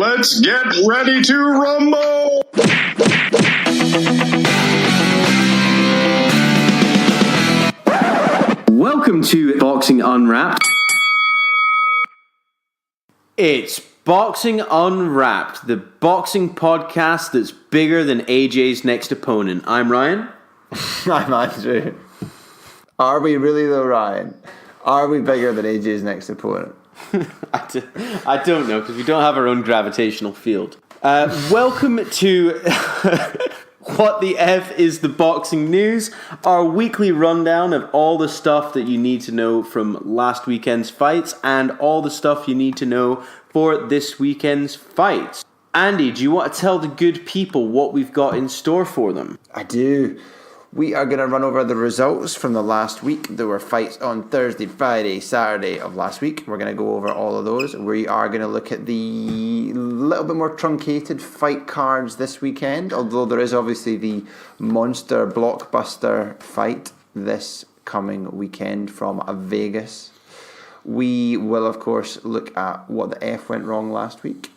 Let's get ready to rumble! Welcome to Boxing Unwrapped. It's Boxing Unwrapped, the boxing podcast that's bigger than AJ's next opponent. I'm Ryan. I'm Andrew. Are we really though, Ryan? Are we bigger than AJ's next opponent? I don't know, because we don't have our own gravitational field. Welcome to What the F is the Boxing News, our weekly rundown of all the stuff that you need to know from last weekend's fights and all the stuff you need to know for this weekend's fights. Andy, do you want to tell the good people what we've got in store for them? I do. We are going to run over the results from the last week. There were fights on Thursday, Friday, Saturday of last week. We're going to go over all of those. We are going to look at the little bit more truncated fight cards this weekend, although there is obviously the monster blockbuster fight this coming weekend from Vegas. We will, of course, look at what the F went wrong last week.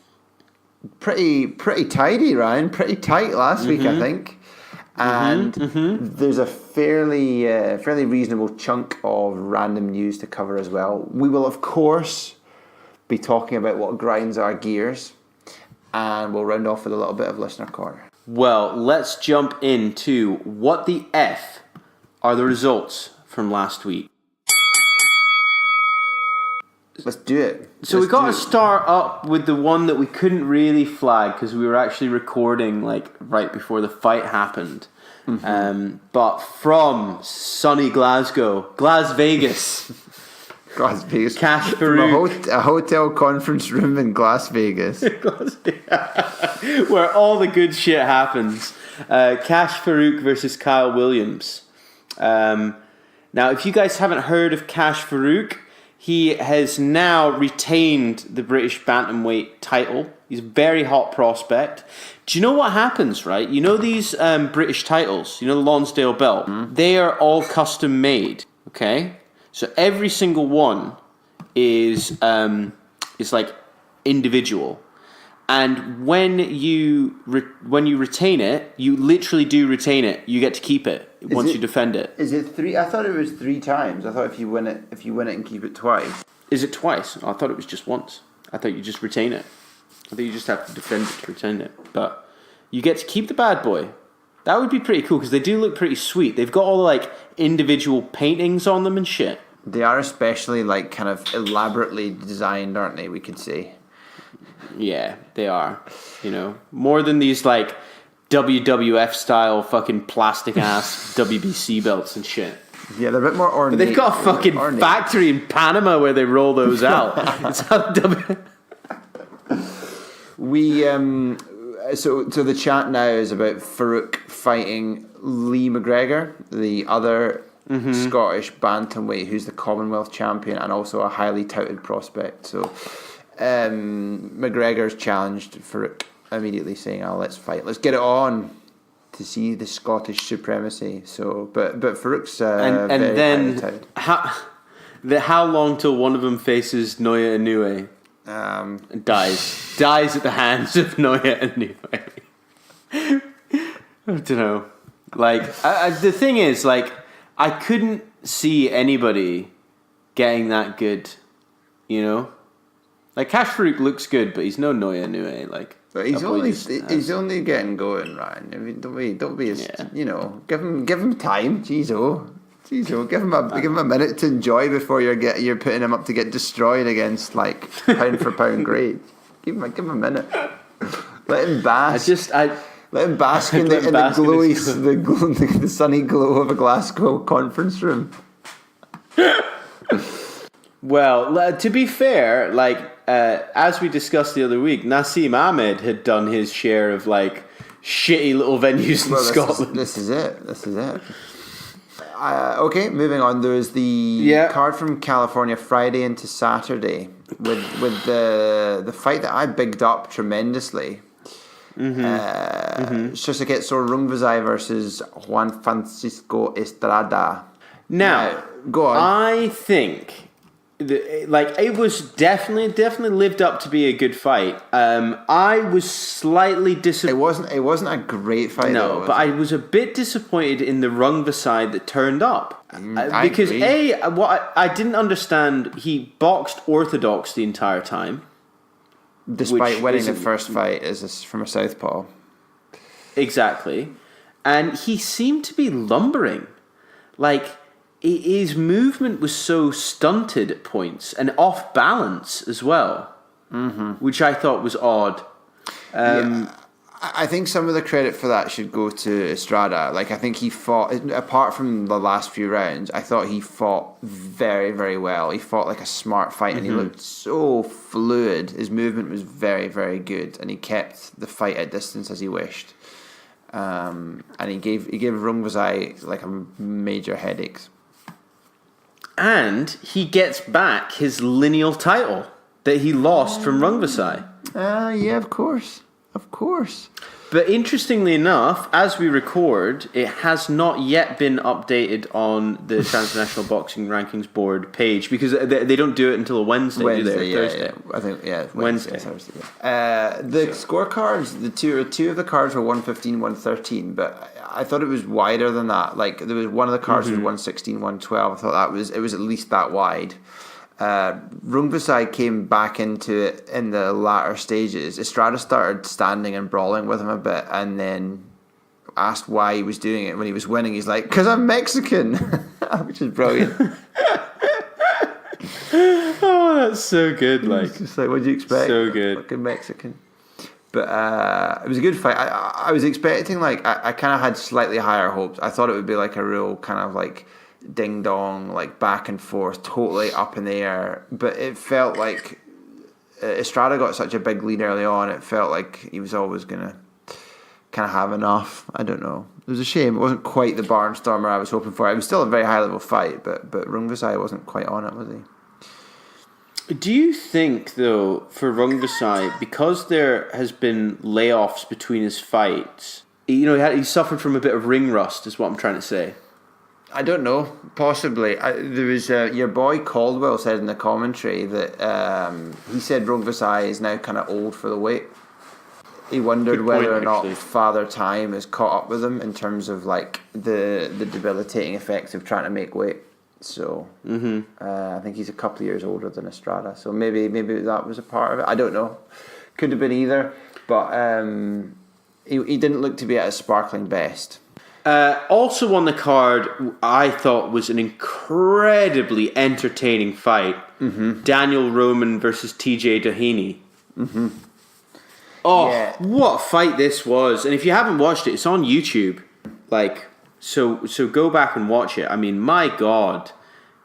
Pretty tidy, Ryan. Pretty tight last week, I think. And there's a fairly reasonable chunk of random news to cover as well. We will, of course, be talking about what grinds our gears, and we'll round off with a little bit of listener corner. Well, let's jump into what the F are the results from last week. Let's do it. So we got to start up with the one that we couldn't really flag because we were actually recording like right before the fight happened. But from sunny Glasgow, Las Vegas, Las Vegas, Cash Farouk, a hotel conference room in Las Vegas, where all the good shit happens. Cash Farouk versus Kyle Williams. Now, if you guys haven't heard of Cash Farouk, he has now retained the British bantamweight title. He's a very hot prospect. Do you know what happens, right? You know these British titles, you know the Lonsdale belt? They are all custom made, okay? So every single one is like individual. And when you retain it, you literally do retain it. You get to keep it once you defend it. Is it 3? I thought it was 3 times. I thought if you win it and keep it twice. Is it twice? I thought it was just once. I thought you just retain it. I think you just have to defend it to retain it. But you get to keep the bad boy. That would be pretty cool because they do look pretty sweet. They've got all like individual paintings on them and shit. They are especially like kind of elaborately designed, aren't they? We could say. Yeah, they are. You know, more than these like WWF style fucking plastic ass WBC belts and shit. Yeah, they're a bit more ornate. But they've got a fucking factory in Panama where they roll those out. It's how We so the chat now is about Farouk fighting Lee McGregor, the other Scottish bantamweight who's the Commonwealth champion and also a highly touted prospect. So McGregor's challenged Farouk immediately, saying, "Oh, let's fight, let's get it on to see the Scottish supremacy." So, but Farouk's and very then highly touted. how long till one of them faces Noya Inoue? Dies at the hands of Noya Inoue. I don't know. Like the thing is, like I couldn't see anybody getting that good. You know, like Cash Farouk looks good, but he's no Noya Inoue. Like, but he's only getting going, Ryan. I mean, don't be you know, give him time. Jeez, give him a minute to enjoy before you're putting him up to get destroyed against like pound for pound great. Give him a minute. Let him bask. Let him bask in the glowy, the sunny glow of a Glasgow conference room. Well, to be fair, like as we discussed the other week, Nassim Ahmed had done his share of like shitty little venues in Scotland. This is it. Okay, moving on. There's the card from California Friday into Saturday with the fight that I bigged up tremendously. Shusuke Sorungvazai versus Juan Francisco Estrada. Now, go on. I think it was definitely lived up to be a good fight. I was slightly disappointed. It wasn't a great fight. No, though, but I was a bit disappointed in the Rungva side that turned up. Because agree. what I didn't understand, he boxed orthodox the entire time, despite winning the first fight from a southpaw. Exactly, and he seemed to be lumbering, like. His movement was so stunted at points and off balance as well, which I thought was odd. I think some of the credit for that should go to Estrada. Like, I think he fought, apart from the last few rounds, I thought he fought very, very well. He fought like a smart fight, and he looked so fluid. His movement was very, very good, and he kept the fight at distance as he wished. And he gave Rungvisai like a major headaches. And he gets back his lineal title that he lost from Rungvisai. Yeah, of course. But interestingly enough, as we record, it has not yet been updated on the Transnational Boxing Rankings Board page because they don't do it until a Wednesday, do they? Or Thursday. I think, Wednesday. Thursday, yeah. The scorecards, the two of the cards were 115, 113, but I thought it was wider than that. Like, there was one of the cards was 116, 112. I thought it was at least that wide. Rungvisai came back into it in the latter stages. Estrada started standing and brawling with him a bit, and then asked why he was doing it when he was winning. He's like, "'Cause I'm Mexican," which is brilliant. Oh, that's so good! Like, it's just like, what do you expect? So good, fucking Mexican. But it was a good fight. I was expecting, like, I kind of had slightly higher hopes. I thought it would be like a real kind of like ding dong, like back and forth, totally up in the air. But it felt like Estrada got such a big lead early on. It felt like he was always gonna kind of have enough. I don't know. It was a shame. It wasn't quite the barnstormer I was hoping for. It was still a very high level fight, but Rungvisai wasn't quite on it, was he? Do you think, though, for Rungvisai, because there has been layoffs between his fights, he suffered from a bit of ring rust, is what I'm trying to say? I don't know. Possibly. There was your boy Caldwell said in the commentary that he said Rungvisai is now kind of old for the weight. He wondered whether or not Father Time has caught up with him in terms of like the debilitating effects of trying to make weight. So I think he's a couple of years older than Estrada. So maybe that was a part of it. I don't know. Could have been either. But he didn't look to be at his sparkling best. Also on the card, I thought was an incredibly entertaining fight. Daniel Roman versus TJ Doheny. Oh, yeah. What a fight this was. And if you haven't watched it, it's on YouTube. Like, so go back and watch it. I mean, my God.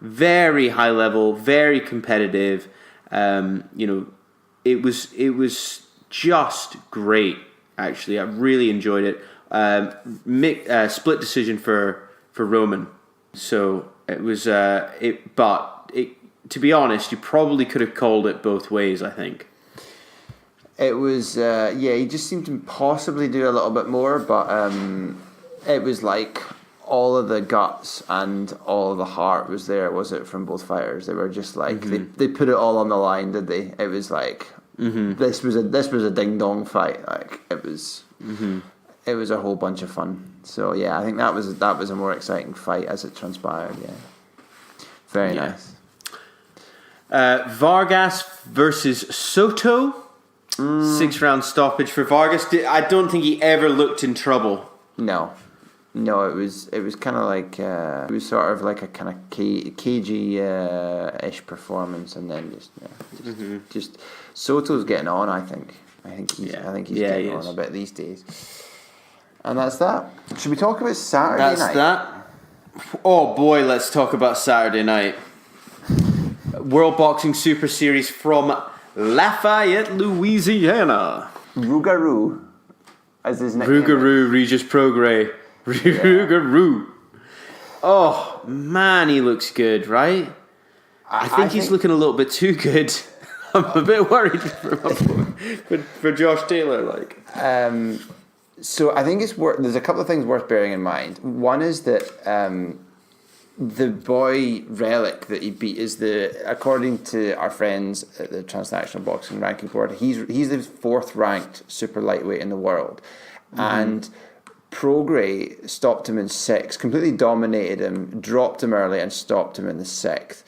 Very high level, very competitive. It was just great, actually. I really enjoyed it. Split decision for Roman. So it was to be honest, you probably could have called it both ways, I think. It was he just seemed to possibly do a little bit more, but it was like all of the guts and all of the heart was there, was it, from both fighters? They were just like they put it all on the line, did they? It was like this was a ding dong fight. Like it was it was a whole bunch of fun. So yeah, I think that was a more exciting fight as it transpired. Yeah, very nice. Vargas versus Soto. 6-round stoppage for Vargas. I don't think he ever looked in trouble. No, it was kind of like it was sort of like a kind of cagey ish performance, and then just Soto's getting on. I think he's getting on a bit these days. And that's that. Should we talk about Saturday night? That's that. Oh boy, let's talk about Saturday night. World Boxing Super Series from Lafayette, Louisiana. Rougarou, as his nickname. Rougarou, Regis Prograis. Rougarou. Oh man, he looks good, right? I think he's looking a little bit too good. I'm a bit worried for Josh Taylor. Like, so I think there's a couple of things worth bearing in mind. One is that the boy Relic that he beat is according to our friends at the Transnational Boxing Ranking Board, he's the 4th ranked super lightweight in the world, and Prograis stopped him in 6th, completely dominated him, dropped him early, and stopped him in the 6th,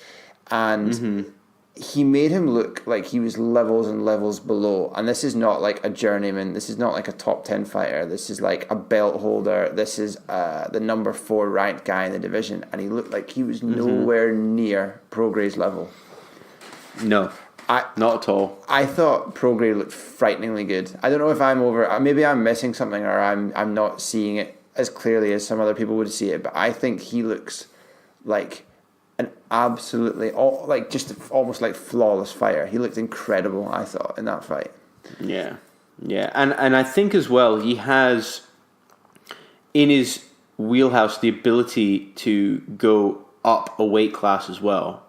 and he made him look like he was levels and levels below. And this is not like a journeyman. This is not like a top 10 fighter. This is like a belt holder. This is the number 4 ranked guy in the division. And he looked like he was nowhere near Prograis' level. No, not at all. I thought Prograis looked frighteningly good. I don't know if I'm maybe I'm missing something, or I'm not seeing it as clearly as some other people would see it. But I think he looks like an absolutely, almost like flawless fighter. He looked incredible, I thought, in that fight. Yeah. And I think as well, he has in his wheelhouse the ability to go up a weight class as well.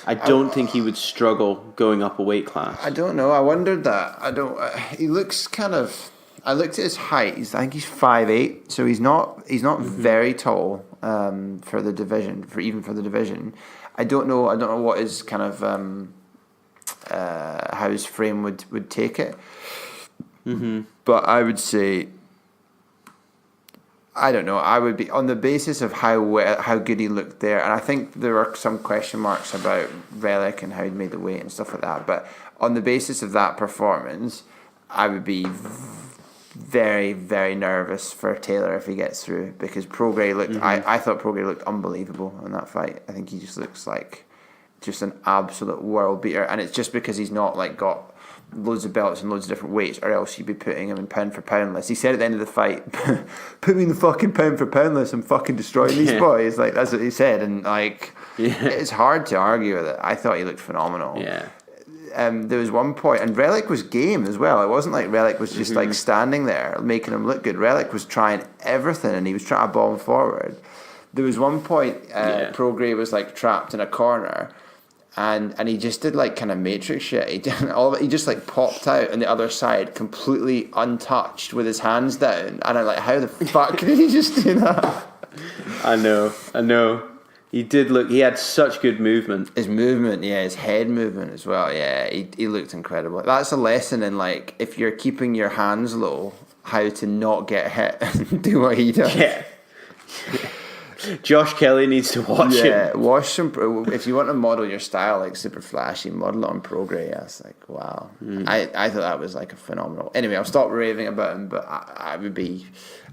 I don't think he would struggle going up a weight class. I don't know. I wondered that. He looks kind of. I looked at his height. I think he's 5'8", so he's not very tall for the division. For the division, I don't know what his kind of how his frame would take it. But I would say, I don't know. I would be on the basis of how good he looked there, and I think there were some question marks about Relic and how he made the weight and stuff like that. But on the basis of that performance, I would be very, very nervous for Taylor if he gets through, because Prograis looked. I thought Prograis looked unbelievable in that fight. I think he just looks like just an absolute world beater, and it's just because he's not like got loads of belts and loads of different weights, or else you'd be putting him in pound for pound list. He said at the end of the fight, "Put me in the fucking pound for pound list. I'm fucking destroying these boys." Like, that's what he said, and it's hard to argue with it. I thought he looked phenomenal. Yeah. There was one point, and Relic was game as well. It wasn't like Relic was just like standing there making him look good. Relic was trying everything, and he was trying to bomb forward. There was one point, Prograis was like trapped in a corner, and he just did like kind of Matrix shit. He just like popped out on the other side, completely untouched, with his hands down. And I'm like, how the fuck did he just do that? I know. He did look. He had such good movement. His movement, his head movement as well. Yeah, he looked incredible. That's a lesson in, like, if you're keeping your hands low, how to not get hit and do what he does. Yeah. Josh Kelly needs to watch him. Yeah, watch some. If you want to model your style like super flashy, model it on Prograis. That's like, wow. I thought that was like a phenomenal. Anyway, I'll stop raving about him, but I would be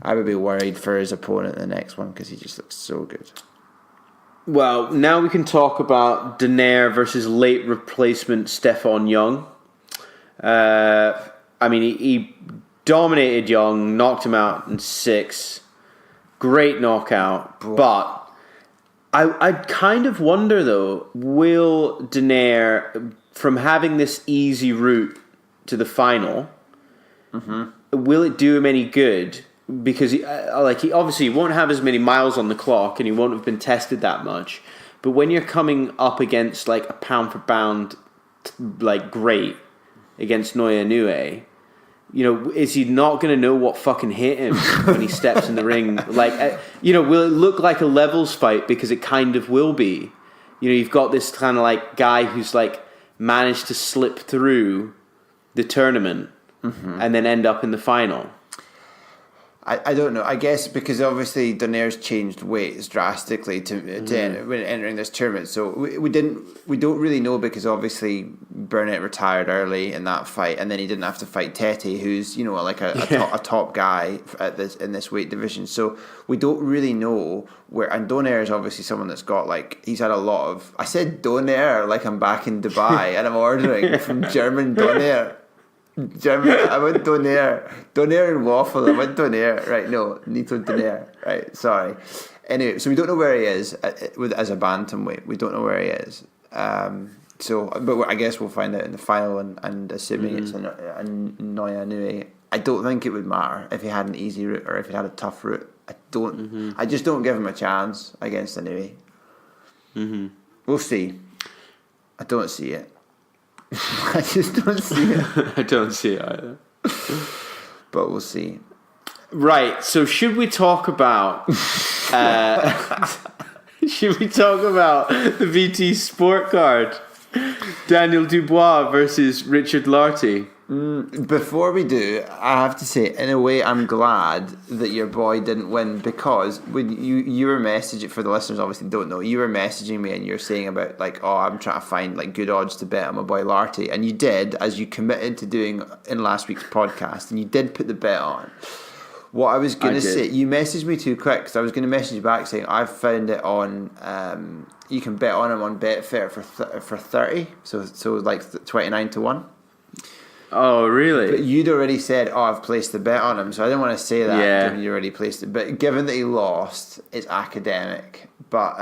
worried for his opponent in the next one, because he just looks so good. Well, now we can talk about Donaire versus late replacement Stefan Young. He dominated Young, knocked him out in 6. Great knockout. Bro. But I kind of wonder, though, will Donaire, from having this easy route to the final, will it do him any good? Because he obviously won't have as many miles on the clock, and he won't have been tested that much. But when you're coming up against like a pound for pound, like great against Noyanue, is he not going to know what fucking hit him when he steps in the ring? Like, will it look like a levels fight? Because it kind of will be. You've got this kind of like guy who's like managed to slip through the tournament and then end up in the final. I don't know. I guess because obviously Donaire's changed weights drastically when entering this tournament. So we don't really know, because obviously Burnett retired early in that fight, and then he didn't have to fight Tete, who's like a top guy in this weight division. So we don't really know where. And Donaire is obviously someone that's got he's had a lot of. I said Donaire like I'm back in Dubai and I'm ordering from German Donaire. I went Donaire and waffle. I went Donaire, right? No, Nito Donaire, right? Sorry. Anyway, so we don't know where he is as a bantamweight. We don't know where he is. But I guess we'll find out in the final. And assuming it's a Noyanue, I don't think it would matter if he had an easy route or if he had a tough route. I don't. I just don't give him a chance against Inoue. We'll see. I don't see it. I just don't see it. I don't see it either. But we'll see. Right, so should we talk about Should we talk about the VT Sport card? Daniel Dubois versus Richard Lahti. Before we do, I have to say, in a way, I'm glad that your boy didn't win, because when you were messaging, for the listeners obviously don't know, you were messaging me and you're saying about like, oh, I'm trying to find like good odds to bet on my boy Lahti, and you did, as you committed to doing in last week's podcast, and you did put the bet on. What I was going to say, you messaged me too quick, because I was going to message you back saying I've found it on. You can bet on him on Betfair for 30, so like 29-1. Oh, really? But you'd already said, oh, I've placed the bet on him, so I didn't want to say that, given you already placed it. But given that he lost, it's academic. But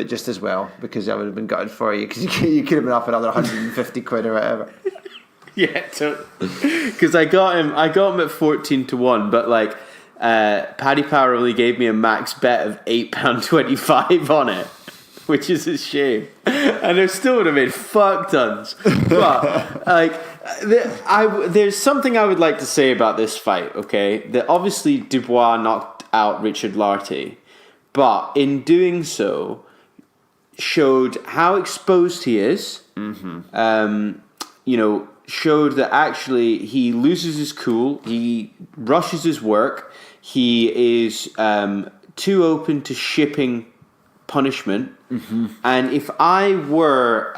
just as well, because I would have been gutted for you, because you could have been up another 150 quid or whatever. Yeah, because I got him at 14-1, but like Paddy Power only gave me a max bet of £8.25 on it, which is a shame, and I still would have made fuck tons. But like, there's something I would like to say about this fight. Okay, that obviously Dubois knocked out Richard Lahti, but in doing so, showed how exposed he is. Showed that actually he loses his cool, he rushes his work, he is too open to shipping punishment. And if I were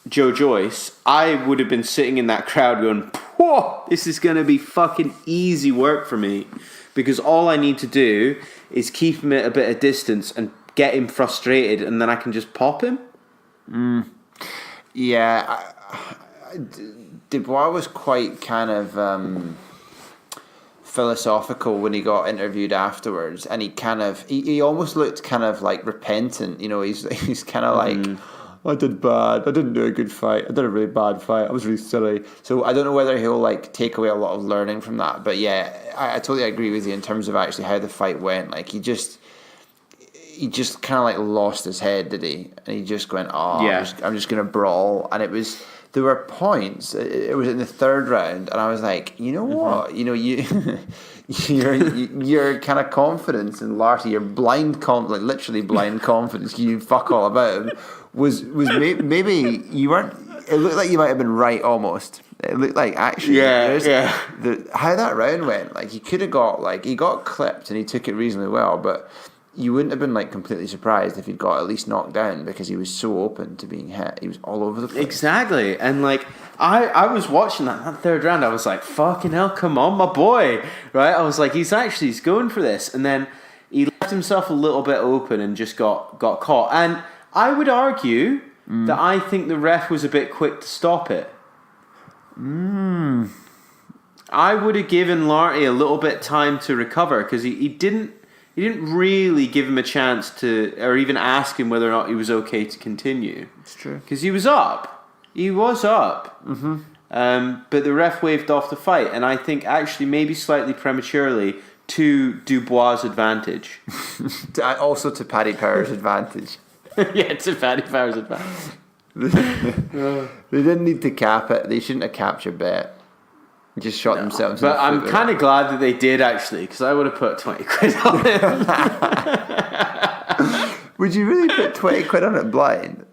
Joe Joyce, I would have been sitting in that crowd going, whoa, this is going to be fucking easy work for me, because all I need to do is keep him at a bit of distance and get him frustrated, and then I can just pop him. Yeah, Dubois was quite kind of philosophical when he got interviewed afterwards, and he almost looked kind of like repentant. You know, he's kind of like, I did bad. I didn't do a good fight. I did a really bad fight. I was really silly. So I don't know whether he'll like take away a lot of learning from that. But yeah, I totally agree with you in terms of actually how the fight went. Like he just kind of like lost his head, did he? And he just went, I'm just going to brawl. And there were points, it was in the third round, and I was like, you know what? You know, your kind of confidence in Lahti, your blind confidence, like literally blind confidence, you fuck all about him, was maybe you weren't, it looked like you might have been right almost. It looked like actually, how that round went, like he could have got, like he got clipped and he took it reasonably well, but you wouldn't have been like completely surprised if he'd got at least knocked down, because he was so open to being hit. He was all over the place. Exactly. And like I was watching that third round, I was like, fucking hell, come on, my boy. Right? I was like, he's going for this. And then he left himself a little bit open and just got caught. And I would argue that I think the ref was a bit quick to stop it. I would have given Lahti a little bit time to recover, because he didn't really give him a chance to, or even ask him whether or not he was okay to continue. It's true. Because he was up. But the ref waved off the fight, and I think actually maybe slightly prematurely to Dubois' advantage. Also to Paddy Power's advantage. Yeah, to Paddy Power's advantage. They didn't need to cap it. They shouldn't have capped your bet. Just shot themselves. But I'm kind of glad that they did, actually, because I would have put 20 quid on it. Would you really put 20 quid on it blind?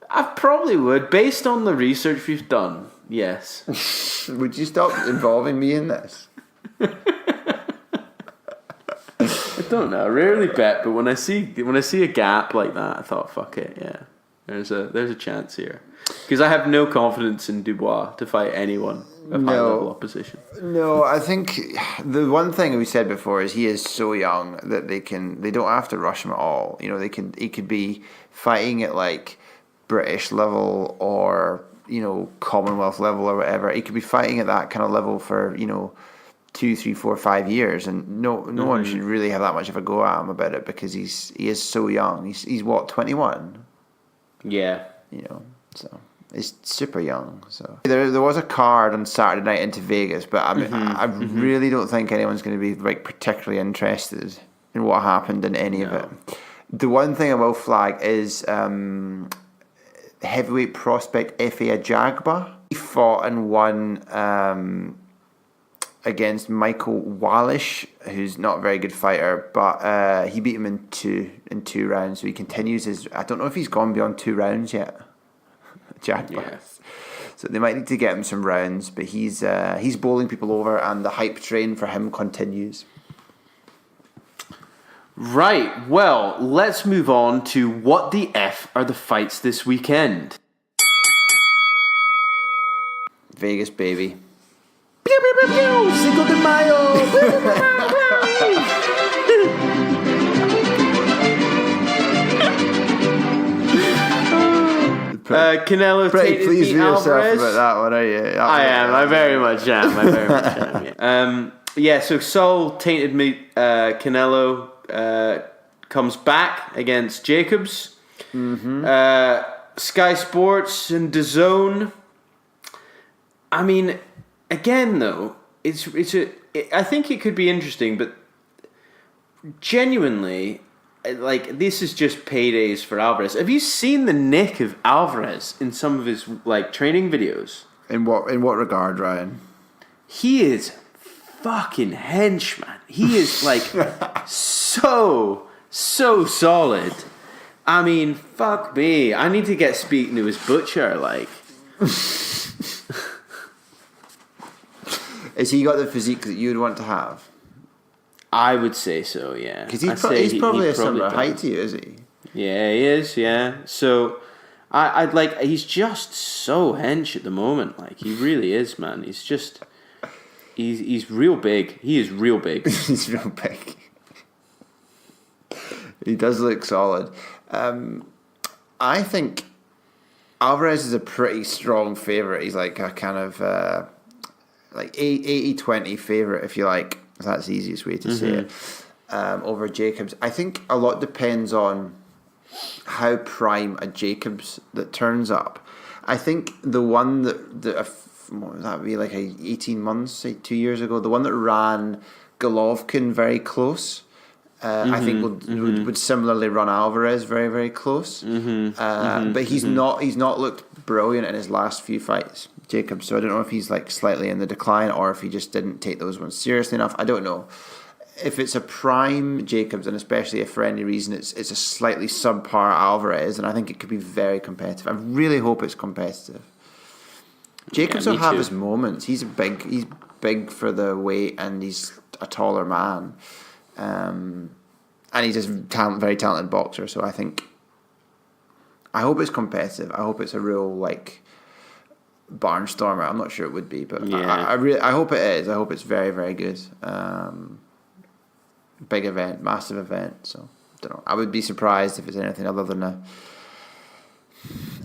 I probably would, based on the research we've done. Yes. Would you stop involving me in this? I don't know. I rarely bet, but when I see a gap like that, I thought, fuck it, yeah. There's a chance here. Because I have no confidence in Dubois to fight anyone of high level opposition. No, I think the one thing we said before is he is so young that they don't have to rush him at all. You know, he could be fighting at like British level or, you know, Commonwealth level or whatever. He could be fighting at that kind of level for, you know, 2, 3, 4, 5 years, and no one should really have that much of a go at him about it, because he is so young. He's what, 21? Yeah. You know, so he's super young. So there was a card on Saturday night into Vegas, but I really don't think anyone's going to be like particularly interested in what happened in any of it. The one thing I will flag is heavyweight prospect Efe Ajagba. He fought and won against Michael Wallish, who's not a very good fighter, but he beat him in two rounds, so he continues his... I don't know if he's gone beyond 2 rounds yet. Jaguars. So they might need to get him some rounds, but he's bowling people over, and the hype train for him continues. Right, well, let's move on to what the F are the fights this weekend. Vegas, baby. Pew, pew, pew, pew! Cinco de Mayo! Canelo tainted please beat be yourself Alvarez. about that one, are you? I very much am. Yeah, so Saul tainted me. Canelo comes back against Jacobs. Sky Sports and DAZN. I mean, again though, I think it could be interesting, but genuinely, like, this is just paydays for Alvarez. Have you seen the nick of Alvarez in some of his training videos? In what regard, Ryan? He is fucking hench, man. He is so solid. I mean, fuck me. I need to get speaking to his butcher, Has he got the physique that you'd want to have? I would say so, yeah. Because he's probably a similar height to you, is he? Yeah, he is, yeah. So, I'd he's just so hench at the moment. He really is, man. He's just... He's real big. He is real big. He's real big. He does look solid. I think Alvarez is a pretty strong favourite. He's like a kind of 80-20 favourite, if you like. If that's the easiest way to say it. Over Jacobs. I think a lot depends on how prime a Jacobs that turns up. I think the one that what would that be, 18 months, say 2 years ago, the one that ran Golovkin very close, I think would similarly run Alvarez very, very close. But he's not looked brilliant in his last few fights, Jacobs. So I don't know if he's slightly in the decline or if he just didn't take those ones seriously enough. I don't know. If it's a prime Jacobs, and especially if for any reason it's a slightly subpar Alvarez, and I think it could be very competitive. I really hope it's competitive. Jacobs will have his moments. He's big for the weight, and he's a taller man, and he's just very talented boxer. So I hope it's competitive. I hope it's a real barnstormer. I'm not sure it would be, but I hope it is. I hope it's very, very good. Big event, massive event. So I don't know. I would be surprised if it's anything other than a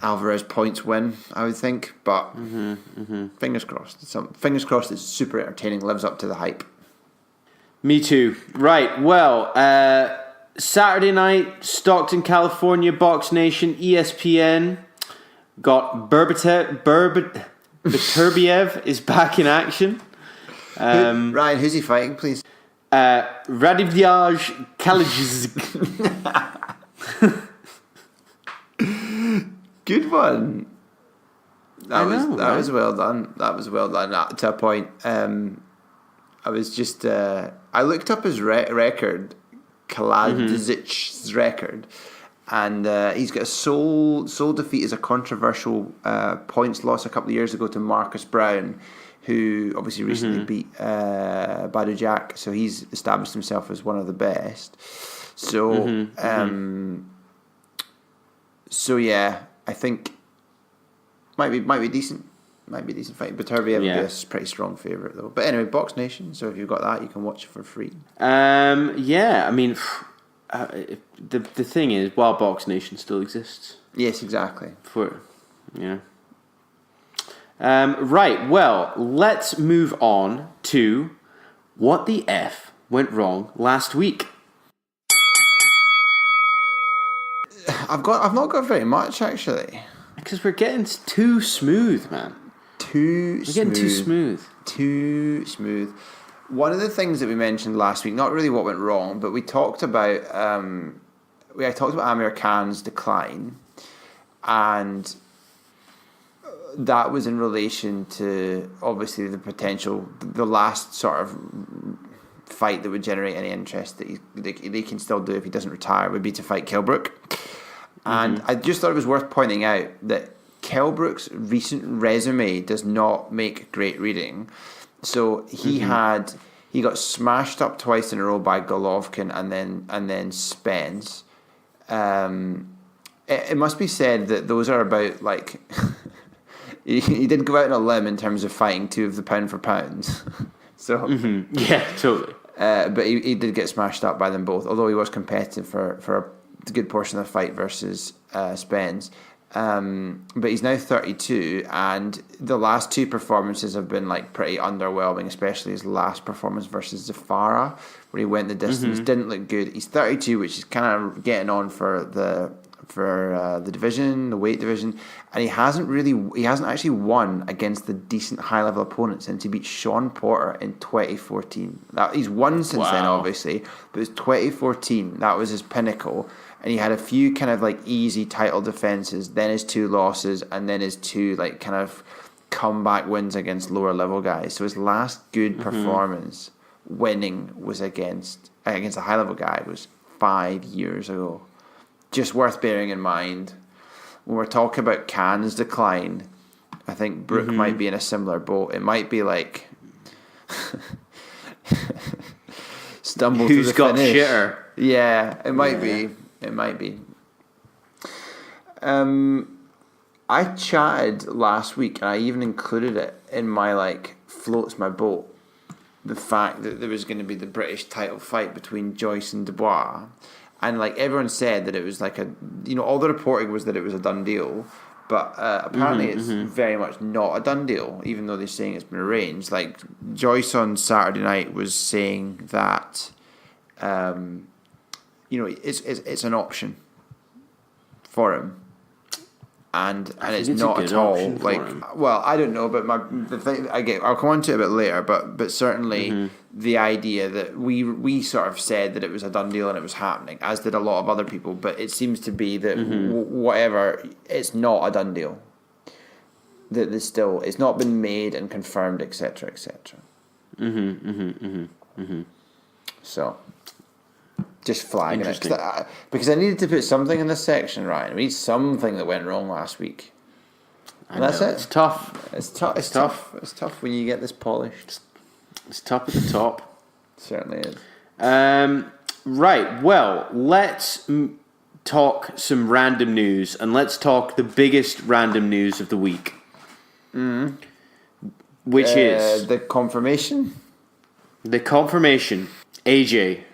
Alvarez points win, I would think, but fingers crossed. Fingers crossed it's super entertaining, lives up to the hype. Me too. Right, well, Saturday night, Stockton, California, Box Nation, ESPN, got Beterbiev is back in action. Ryan, who's he fighting, please? Radivjaj Kalajdzic. Good one. That was well done. That was well done to a point. I was just I looked up his record, Kaladzic's record, and he's got a sole defeat as a controversial points loss a couple of years ago to Marcus Brown, who obviously recently beat Badu Jack, so he's established himself as one of the best. So so yeah, I think might be decent. Might be a decent fight. Beterbiev would be a pretty strong favourite though. But anyway, Box Nation. So if you've got that, you can watch it for free. Yeah, I mean, the thing is, while Box Nation still exists. Yes, exactly. Right. Well, let's move on to what the F went wrong last week. I've not got very much actually. Because we're getting too smooth, man. We're getting too smooth. Too smooth. One of the things that we mentioned last week, not really what went wrong, but we talked about Amir Khan's decline, and that was in relation to obviously the last sort of fight that would generate any interest that they can still do if he doesn't retire would be to fight Kilbrook. And I just thought it was worth pointing out that Kilbrook's recent resume does not make great reading. So he got smashed up twice in a row by Golovkin and then Spence. It must be said that those are about like he did go out on a limb in terms of fighting two of the pound for pounds. So yeah, totally. But he did get smashed up by them both, although he was competitive for a good portion of the fight versus Spence. But he's now 32, and the last two performances have been like pretty underwhelming, especially his last performance versus Zafara, where he went the distance, didn't look good. He's 32, which is kind of getting on for the division, the weight division, and he hasn't actually won against the decent high level opponent since he beat Sean Porter in 2014. He's won since then, obviously, but it's 2014. That was his pinnacle. And he had a few kind of like easy title defenses, then his 2 losses, and then his 2 like kind of comeback wins against lower level guys. So his last good performance winning was against a high level guy was 5 years ago. Just worth bearing in mind when we're talking about Khan's decline. I think Brook might be in a similar boat. It might be like stumble to the finish. Who's got shitter? Yeah, it might be. It might be. I chatted last week, and I even included it in my like floats my boat. The fact that there was going to be the British title fight between Joyce and Dubois, and like everyone said that it was like all the reporting was that it was a done deal, but apparently it's very much not a done deal, even though they're saying it's been arranged. Like Joyce on Saturday night was saying that. It's an option for him, and it's not at all like. Well, I don't know, but the thing I'll come on to it a bit later. But certainly the idea that we sort of said that it was a done deal and it was happening, as did a lot of other people. But it seems to be that whatever, it's not a done deal. That there's still, it's not been made and confirmed, etc., etc. So. Just flagging it because I needed to put something in this section, Ryan. We need something that went wrong last week. And that's it. It's tough. It's tough. It's tough when you get this polished. It's top at the top. It certainly is. Right. Well, let's talk some random news, and let's talk the biggest random news of the week, which is the confirmation. The confirmation. AJ.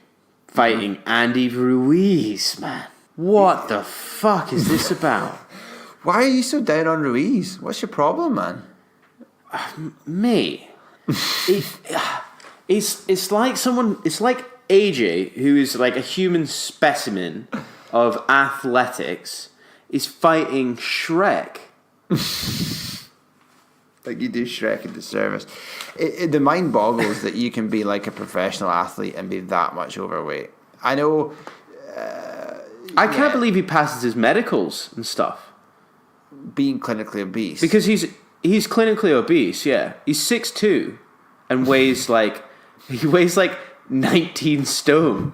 Fighting Andy Ruiz, man. What the fuck is this about? Why are you so down on Ruiz? What's your problem, man? Me. It's like someone. It's like AJ, who is like a human specimen of athletics, is fighting Shrek. Like you do Shrek a disservice. The mind boggles that you can be like a professional athlete and be that much overweight. I know. I can't believe he passes his medicals and stuff. Being clinically obese. Because he's clinically obese, yeah. He's 6'2" and weighs like 19 stone.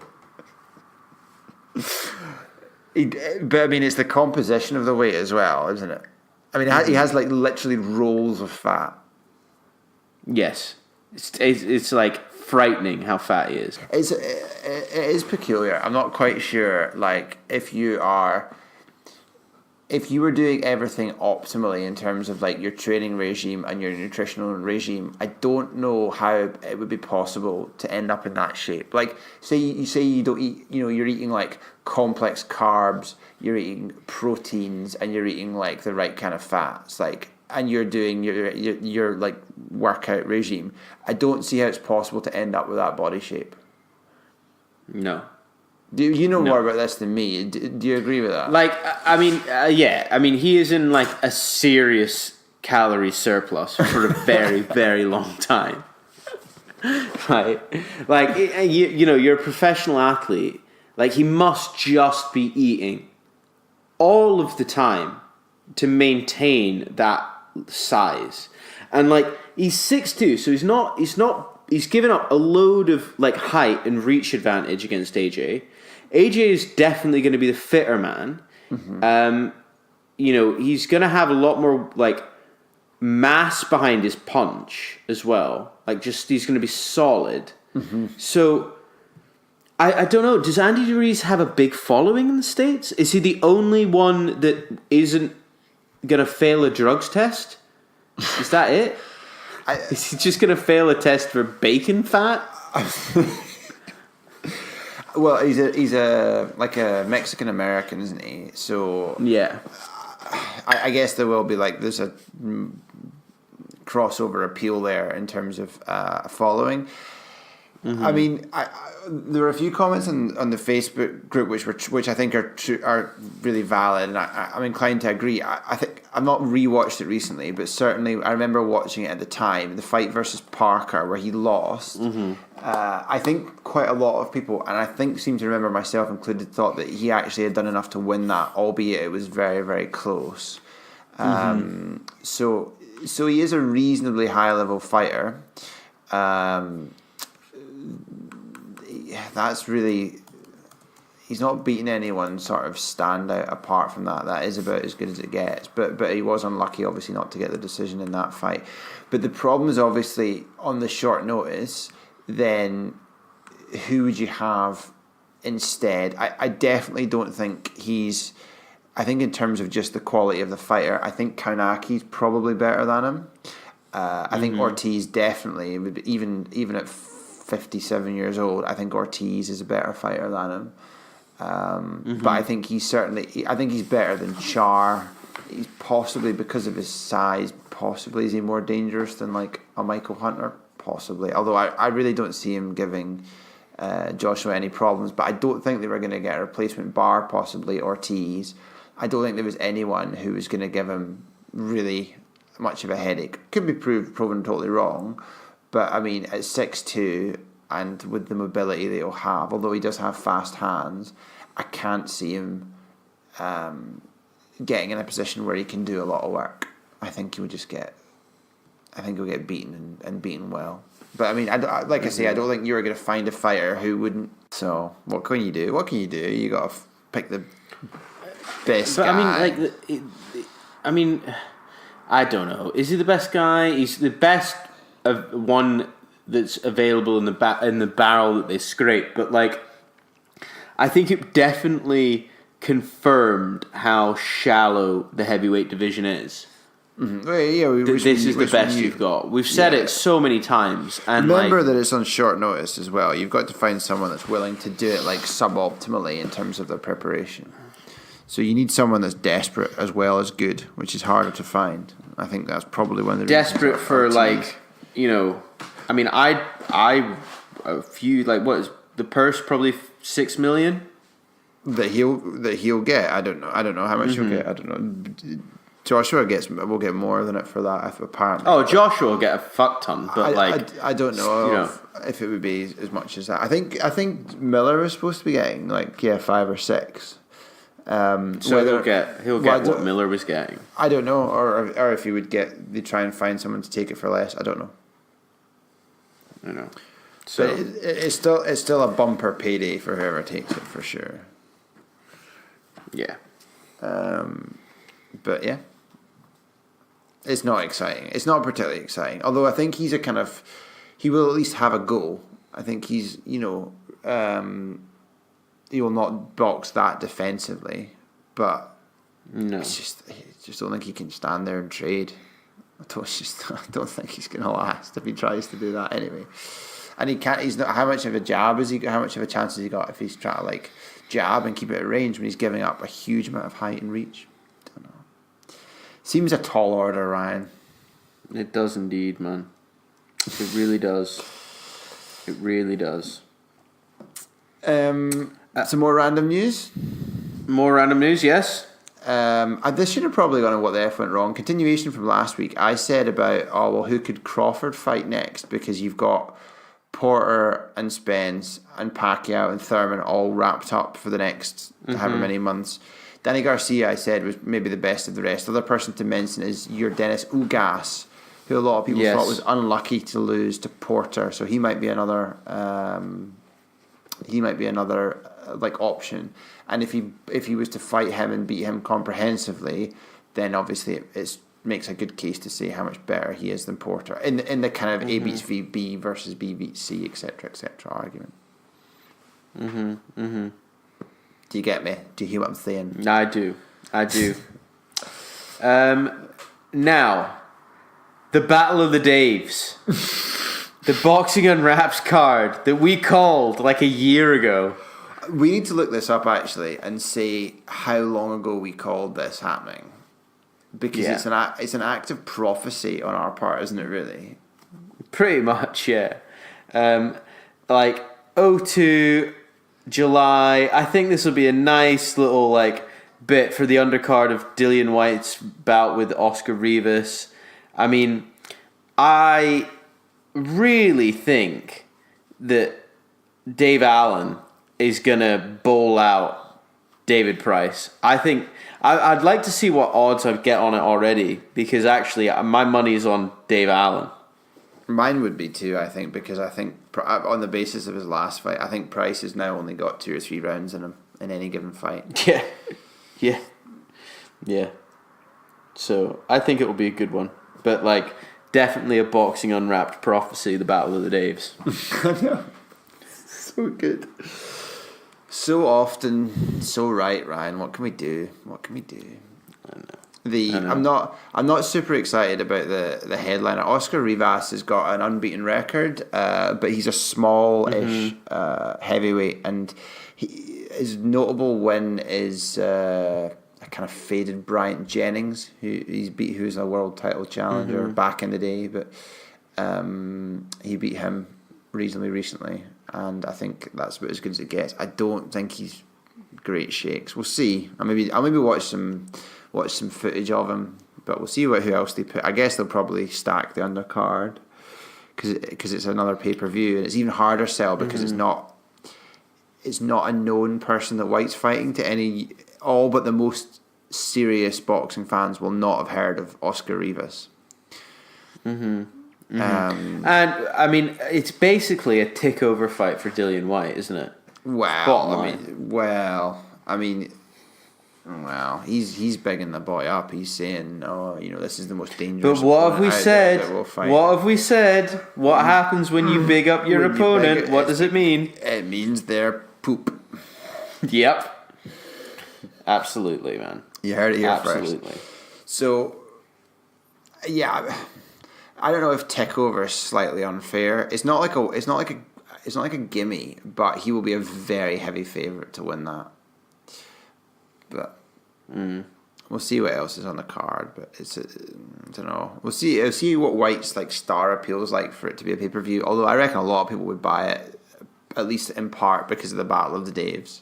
But I mean, it's the composition of the weight as well, isn't it? I mean, he has like literally rolls of fat. Yes, it's like frightening how fat he is. It is peculiar. I'm not quite sure. Like if you were doing everything optimally in terms of like your training regime and your nutritional regime, I don't know how it would be possible to end up in that shape. Like say you don't eat, you're eating like complex carbs, you're eating proteins, and you're eating like the right kind of fats, like, and you're doing your like workout regime. I don't see how it's possible to end up with that body shape. No. Do you know more about this than me? Do you agree with that? Like, I mean, yeah. I mean, he is in like a serious calorie surplus for a very, very long time. Right? Like, you're a professional athlete. Like, he must just be eating all of the time to maintain that size. And like he's 6'2", so he's given up a load of like height and reach advantage against AJ. AJ is definitely going to be the fitter man. He's going to have a lot more like mass behind his punch as well. Like he's going to be solid. So I don't know. Does Andy Ruiz have a big following in the States? Is he the only one that isn't going to fail a drugs test? Is that it? Is he just going to fail a test for bacon fat? Well, he's a Mexican American, isn't he? So yeah, I guess there will be there's a crossover appeal there in terms of following. I mean, there were a few comments on the Facebook group which I think are really valid, and I'm inclined to agree. I think I've not rewatched it recently, but certainly I remember watching it at the time, the fight versus Parker where he lost. I think quite a lot of people, and I think seem to remember myself included, thought that he actually had done enough to win that, albeit it was very, very close. So he is a reasonably high level fighter. That's really, he's not beaten anyone sort of standout apart from that. That is about as good as it gets. But he was unlucky, obviously, not to get the decision in that fight. But the problem is obviously on the short notice. Then who would you have instead? I definitely don't think he's. I think in terms of just the quality of the fighter, I think Kaunaki's probably better than him. I think Ortiz definitely would, even at 57 years old, I think Ortiz is a better fighter than him. But I think he's better than Char. He's possibly, because of his size, possibly is he more dangerous than like a Michael Hunter? Possibly. Although I really don't see him giving Joshua any problems. But I don't think they were going to get a replacement, bar possibly Ortiz. I don't think there was anyone who was going to give him really much of a headache. Could be proven totally wrong. But, I mean, at 6'2", and with the mobility that he'll have, although he does have fast hands, I can't see him getting in a position where he can do a lot of work. I think he'll get beaten and beaten well. But, I mean, I don't think you're going to find a fighter who wouldn't. So, what can you do? You got to pick the best guy. I don't know. Is he the best guy? He's the best of one that's available in the barrel that they scrape, but I think it definitely confirmed how shallow the heavyweight division is. This is the best you've got. We've said it so many times, and remember that it's on short notice as well. You've got to find someone that's willing to do it suboptimally in terms of their preparation. So you need someone that's desperate as well as good, which is harder to find. I think that's probably one of the desperate for a few what is the purse, probably $6 million that he'll get. I don't know how much he'll get. I don't know. Joshua will get more than it for that, apparently. Oh, Joshua will get a fuck ton, but I don't know if it would be as much as that. I think Miller was supposed to be getting 5 or 6. So he'll get what Miller was getting. I don't know, or if he would they try and find someone to take it for less. I don't know. I know. So but it's still a bumper payday for whoever takes it for sure. Yeah. But yeah, it's not exciting. It's not particularly exciting. Although I think he's he will at least have a go. I think he's he will not box that defensively, but no, I just don't think he can stand there and trade. I don't think he's going to last if he tries to do that anyway. And he can't. He's not. How much of a jab is he? How much of a chance has he got if he's trying to jab and keep it at range when he's giving up a huge amount of height and reach? Don't know. Seems a tall order, Ryan. It does indeed, man. It really does. It really does. Some more random news. More random news, yes. This should have probably gone on what the F went wrong. Continuation from last week. I said about who could Crawford fight next, because you've got Porter and Spence and Pacquiao and Thurman all wrapped up for the next however many months. Danny Garcia, I said, was maybe the best of the rest. The other person to mention is Yordenis Ugas, who a lot of people thought was unlucky to lose to Porter. So he might be another. Like option. And if he was to fight him and beat him comprehensively, then obviously it makes a good case to say how much better he is than Porter in the kind of A beats B versus B beats C, etc. argument. Do you get me? Do you hear what I'm saying? I do. Now, the Battle of the Daves. The Boxing Unwraps card that we called like a year ago. We need to look this up actually and say how long ago we called this happening. Because it's an act of prophecy on our part, isn't it, really? Pretty much, yeah. Like 02 July. I think this will be a nice little like bit for the undercard of Dillian Whyte's bout with Oscar Rivas. I mean, I really think that Dave Allen is gonna bowl out David Price. I think I'd like to see what odds I get on it already, because actually my money is on Dave Allen. Mine would be too, I think, because I think on the basis of his last fight, I think Price has now only got 2 or 3 rounds in him in any given fight. Yeah. So I think it will be a good one, but like definitely a Boxing Unwrapped prophecy, the Battle of the Daves. I know. So good. So often, so right, Ryan. What can we do? I know. I'm not super excited about the headliner. Oscar Rivas has got an unbeaten record, but he's a small-ish heavyweight, and his notable win is a kind of faded Bryant Jennings, who's a world title challenger back in the day, but he beat him reasonably recently, and I think that's about as good as it gets. I don't think he's great shakes. We'll see. I'll maybe watch some footage of him, but we'll see who else they put. I guess they'll probably stack the undercard because it's another pay-per-view, and it's even harder sell because it's not a known person that Whyte's fighting to any. All but the most serious boxing fans will not have heard of Oscar Rivas. And I mean, it's basically a tick-over fight for Dillian Whyte, isn't it? He's bigging the boy up. He's saying, "Oh, this is the most dangerous." But what have we said? What have we said? What happens when you big up your opponent? What does it mean? It means they're poop. Yep. Absolutely, man. You heard it here Absolutely. first. So, yeah, I don't know if takeover is slightly unfair. It's not like a gimme, but he will be a very heavy favorite to win that. But we'll see what else is on the card. But I don't know. We'll see what Whyte's like star appeal is like for it to be a pay-per-view. Although I reckon a lot of people would buy it, at least in part because of the Battle of the Daves.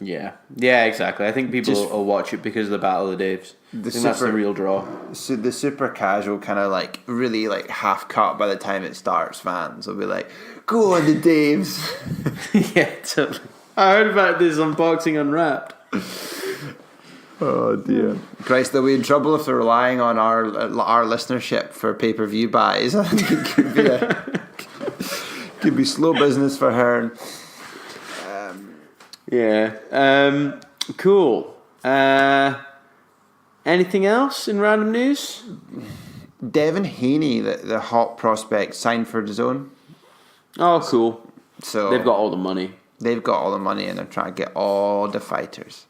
Yeah, exactly. I think people will watch it because of the Battle of the Daves. That's the real draw. So the super casual kind of like really like half cut by the time it starts fans will be like, go on the Daves. Yeah, totally. I heard about this on Boxing Unwrapped. Oh dear. Christ, they'll be in trouble if they're relying on our listenership for pay-per-view buys. I think it could be slow business for her. Yeah. Cool. Anything else in random news? Devin Haney, the hot prospect, signed for the Zone. Oh, cool. So they've got all the money. They've got all the money, and they're trying to get all the fighters.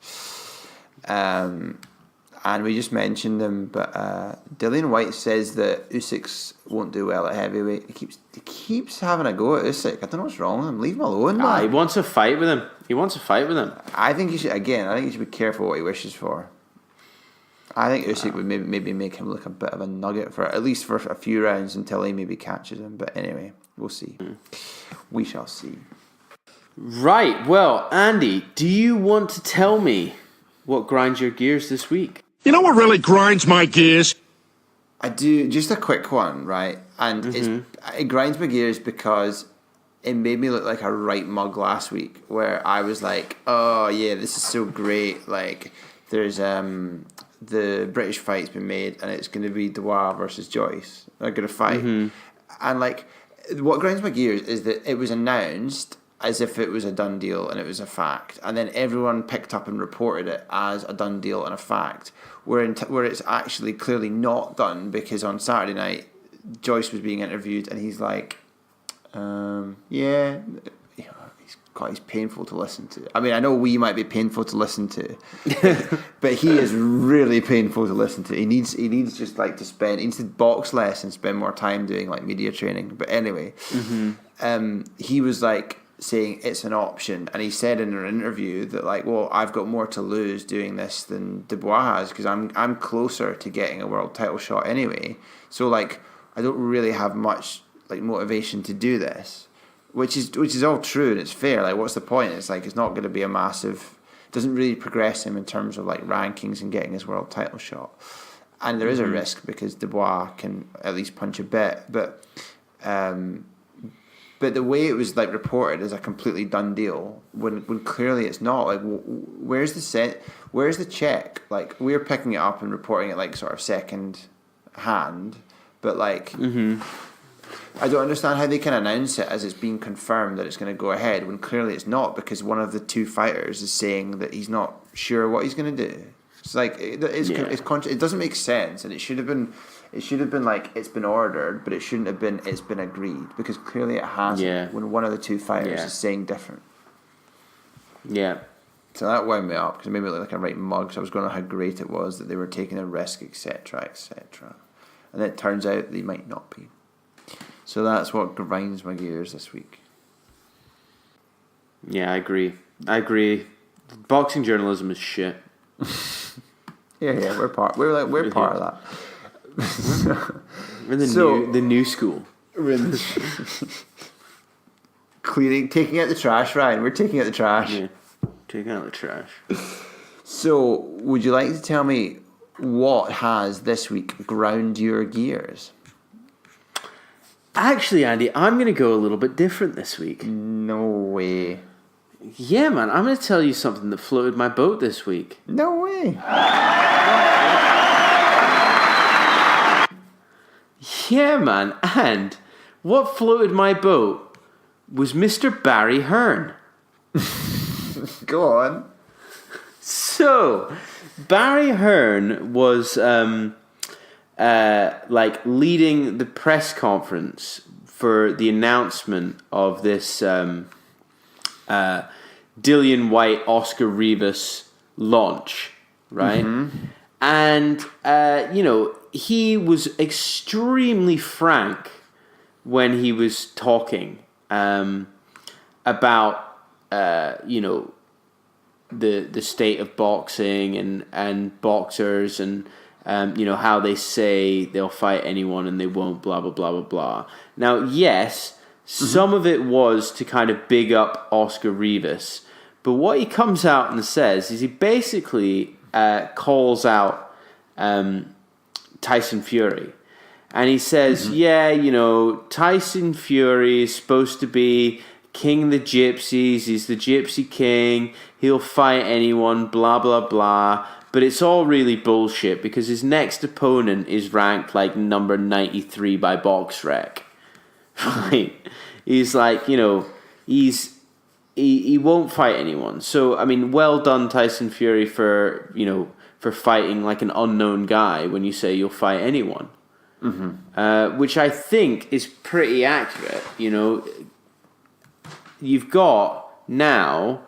And we just mentioned them, but Dillian Whyte says that Usyk won't do well at heavyweight. He keeps having a go at Usyk. I don't know what's wrong with him. Leave him alone, man. He wants a fight with him. I think you should be careful what he wishes for. I think Usyk would maybe make him look a bit of a nugget at least for a few rounds until he maybe catches him. But anyway, we'll see. We shall see. Right. Well, Andy, do you want to tell me what grinds your gears this week? You know what really grinds my gears? I do. Just a quick one, right? And it grinds my gears because it made me look like a right mug last week, where I was like, oh yeah, this is so great. Like, there's the British fight's been made, and it's going to be Dubois versus Joyce. They're going to fight, and like, what grinds my gears is that it was announced as if it was a done deal and it was a fact, and then everyone picked up and reported it as a done deal and a fact, where it's actually clearly not done, because on Saturday night Joyce was being interviewed and he's like, he's painful to listen to. I mean, I know we might be painful to listen to, but he is really painful to listen to. He needs just like he needs to box less and spend more time doing like media training. But anyway, he was like saying it's an option, and he said in an interview that like, well, I've got more to lose doing this than Dubois has, because I'm closer to getting a world title shot anyway. So like, I don't really have much like motivation to do this, which is all true and it's fair. Like, what's the point? It's like, it's not going to be a massive. It doesn't really progress him in terms of like rankings and getting his world title shot. And there is a risk because Dubois can at least punch a bit, but the way it was like reported as a completely done deal, when clearly it's not. Like, where's the check? Like, we're picking it up and reporting it like sort of second hand, but like, I don't understand how they can announce it as it's being confirmed that it's going to go ahead when clearly it's not, because one of the two fighters is saying that he's not sure what he's going to do. It's like it doesn't make sense, and it should have been like it's been ordered, but it shouldn't have been it's been agreed, because clearly it hasn't when one of the two fighters is saying different. Yeah. So that wound me up, because it made me look like a right mug. So I was going on how great it was that they were taking a risk, etc., etc. And then it turns out they might not be. So that's what grinds my gears this week. Yeah, I agree. Boxing journalism is shit. yeah, we're part of that. We're the new school. We're taking out the trash, Ryan. We're taking out the trash. Yeah, taking out the trash. So, would you like to tell me what has this week ground your gears? Actually, Andy, I'm going to go a little bit different this week. No way. Yeah, man, I'm going to tell you something that floated my boat this week. No way. Yeah, man, and what floated my boat was Mr. Barry Hearn. Go on. So, Barry Hearn was like leading the press conference for the announcement of this Dillian Whyte Oscar Rivas launch, right? And he was extremely frank when he was talking about the state of boxing and boxers and how they say they'll fight anyone and they won't, blah blah blah blah blah. Now, yes, some of it was to kind of big up Oscar Rivas, but what he comes out and says is he basically calls out Tyson Fury. And he says, Tyson Fury is supposed to be king of the gypsies. He's the gypsy king. He'll fight anyone, blah, blah, blah. But it's all really bullshit because his next opponent is ranked like number 93 by BoxRec. Right? He's like, he won't fight anyone. So, I mean, well done, Tyson Fury, for fighting like an unknown guy when you say you'll fight anyone. Which I think is pretty accurate. You've got now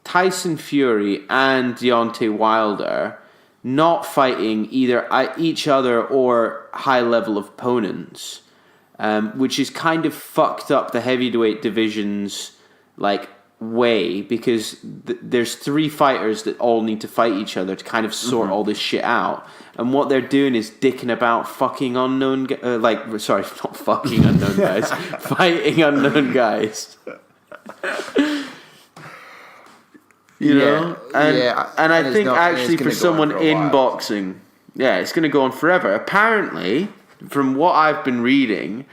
Tyson Fury and Deontay Wilder not fighting either each other or high-level opponents, which is kind of fucked up the heavyweight division's way, because there's three fighters that all need to fight each other to kind of sort all this shit out, and what they're doing is dicking about fucking unknown sorry, not fucking unknown guys, fighting unknown guys. And I think actually for someone in boxing, it's going to go on forever. Apparently, from what I've been reading,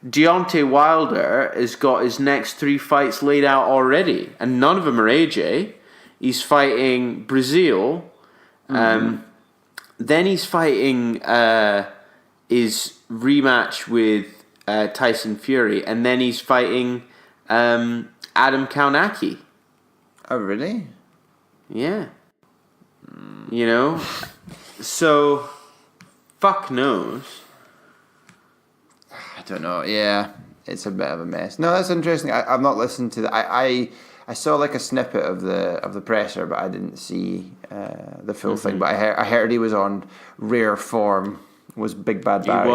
Deontay Wilder has got his next 3 fights laid out already, and none of them are AJ. He's fighting Brazil. Then he's fighting his rematch with Tyson Fury, and then he's fighting Adam Kaunaki. Oh, really? Yeah. You know? So, fuck knows. I don't know. Yeah, it's a bit of a mess. No, that's interesting. I've not listened to that. I saw like a snippet of the presser, but I didn't see the full thing. But I heard he was on rare form. Was Big Bad Barry?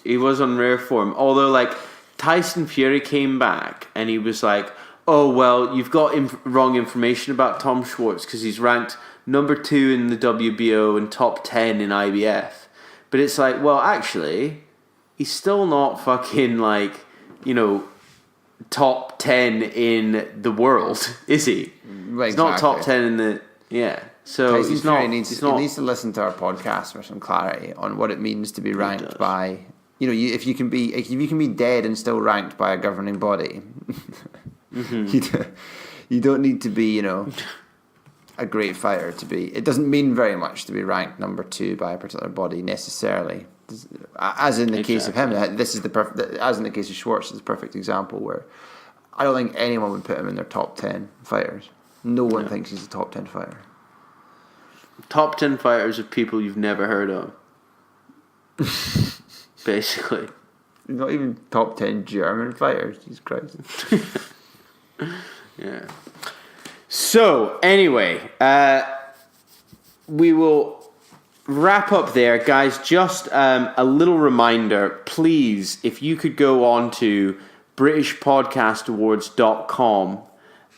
He was on rare form. Although, like, Tyson Fury came back and he was like, "Oh well, you've got wrong information about Tom Schwartz because he's ranked number 2 in the WBO and top 10 in IBF." But it's like, well, actually, he's still not fucking, like, you know, top 10 in the world, is he? Exactly. He's not top 10 in the... Yeah. So Tyson he's not... Fury needs to listen to our podcast for some clarity on what it means to be ranked by... You know, if you can be dead and still ranked by a governing body, you don't need to be, you know, a great fighter to be... It doesn't mean very much to be ranked number 2 by a particular body necessarily. As in the case of him, this is as in the case of Schwartz, is the perfect example where I don't think anyone would put him in their top 10 fighters. No one thinks he's a top 10 fighter. Top 10 fighters of people you've never heard of. Basically. Not even top 10 German fighters. Jesus Christ. Yeah. So, anyway, we will wrap up there. Guys, just a little reminder, please, if you could go on to BritishPodcastAwards.com,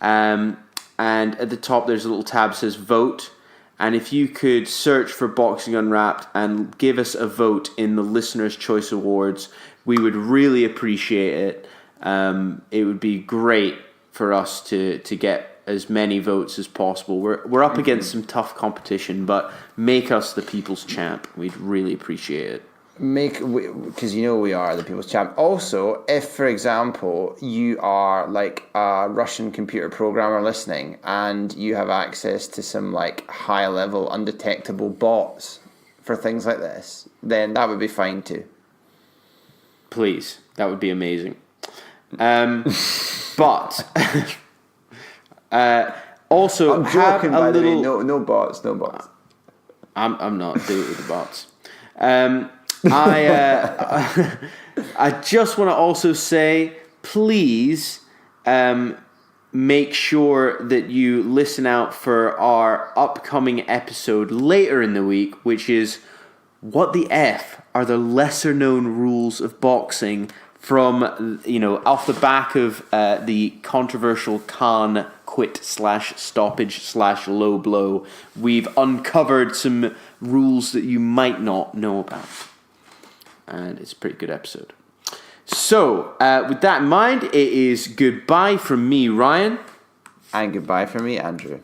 and at the top there's a little tab that says vote, and if you could search for Boxing Unwrapped and give us a vote in the Listener's Choice Awards, we would really appreciate it. It would be great for us to get as many votes as possible. We're up against some tough competition, but make us the people's champ. We'd really appreciate it. Because you know we are the people's champ. Also, if, for example, you are like a Russian computer programmer listening and you have access to some like high-level undetectable bots for things like this, then that would be fine too. Please, that would be amazing. But also, I'm joking, by the way. No bots. I'm not doing it with the bots. I just want to also say, please make sure that you listen out for our upcoming episode later in the week, which is what the F are the lesser known rules of boxing from, you know, off the back of the controversial Khan quit/stoppage/low blow. We've uncovered some rules that you might not know about. And it's a pretty good episode. So, with that in mind, it is goodbye from me, Ryan. And goodbye from me, Andrew.